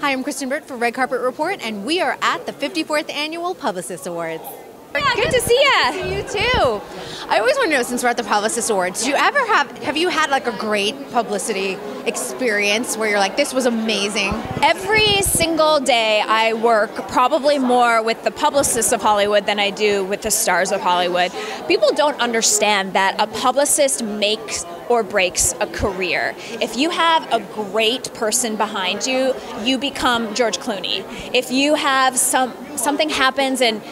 Hi, I'm Kristyn Burtt for Red Carpet Report, and we are at the 54th Annual Publicist Awards. Yeah, good to see you. Good to see you too. I always want to know, since we're at the Publicist Awards, do you ever have you had like a great publicity experience where you're like, this was amazing? Every single day I work probably more with the publicists of Hollywood than I do with the stars of Hollywood. People don't understand that a publicist makes or breaks a career. If you have a great person behind you, you become George Clooney. If you have something happens and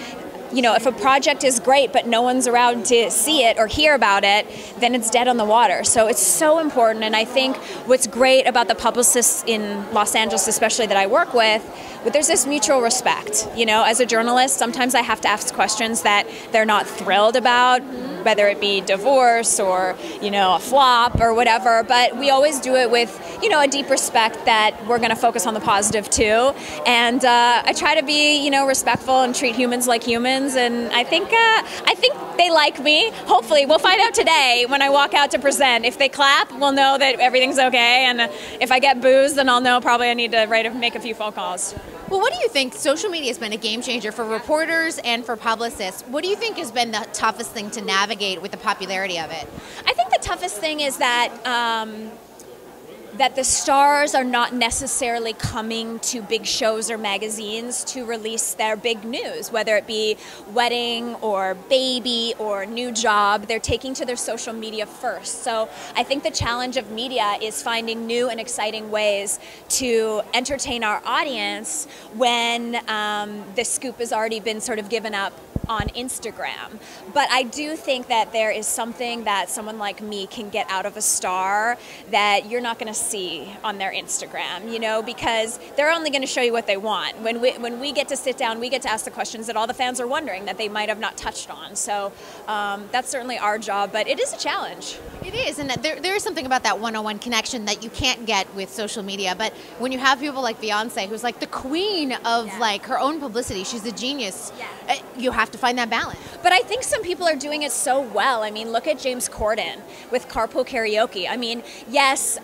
if a project is great but no one's around to see it or hear about it, then it's dead on the water. So it's so important, and I think what's great about the publicists in Los Angeles, especially that I work with, there's this mutual respect. As a journalist, sometimes I have to ask questions that they're not thrilled about, whether it be divorce or, a flop or whatever, but we always do it with, a deep respect that we're going to focus on the positive too. And I try to be, respectful and treat humans like humans, and I think they like me. Hopefully, we'll find out today when I walk out to present. If they clap, we'll know that everything's okay, and if I get boos, then I'll know probably I need to make a few phone calls. Well, what do you think? Social media has been a game changer for reporters and for publicists. What do you think has been the toughest thing to navigate with the popularity of it? I think the toughest thing is that that the stars are not necessarily coming to big shows or magazines to release their big news, whether it be wedding or baby or new job. They're taking to their social media first. So I think the challenge of media is finding new and exciting ways to entertain our audience when the scoop has already been sort of given up on Instagram. But I do think that there is something that someone like me can get out of a star that you're not going to see on their Instagram, because they're only going to show you what they want. When we get to sit down, we get to ask the questions that all the fans are wondering that they might have not touched on. So that's certainly our job, but it is a challenge. It is, and there is something about that one-on-one connection that you can't get with social media. But when you have people like Beyonce, who's like the queen of like her own publicity, she's a genius. Yeah. You have to find that balance. But I think some people are doing it so well. I mean, look at James Corden with Carpool Karaoke. I mean, yes,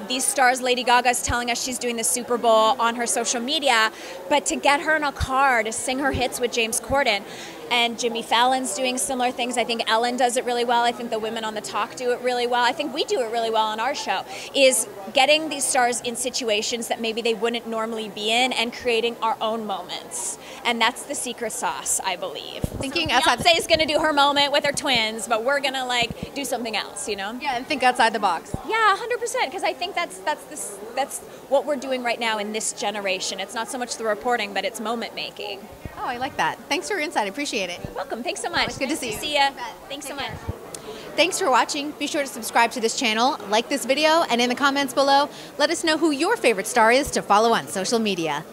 these stars, Lady Gaga's telling us she's doing the Super Bowl on her social media, but to get her in a car to sing her hits with James Corden, and Jimmy Fallon's doing similar things. I think Ellen does it really well. I think the women on the talk do it really well. I think we do it really well on our show, is getting these stars in situations that maybe they wouldn't normally be in and creating our own moments. And that's the secret sauce, I believe. Thinking outside. Beyonce is going to do her moment with her twins, but we're going to do something else, Yeah, and think outside the box. Yeah, 100%, because I think that's what we're doing right now in this generation. It's not so much the reporting, but it's moment making. Oh, I like that. Thanks for your insight. I appreciate it. You're welcome. Thanks so much. It's good to see you. See ya. Thanks so much. Thanks for watching. Be sure to subscribe to this channel, like this video, and in the comments below, let us know who your favorite star is to follow on social media.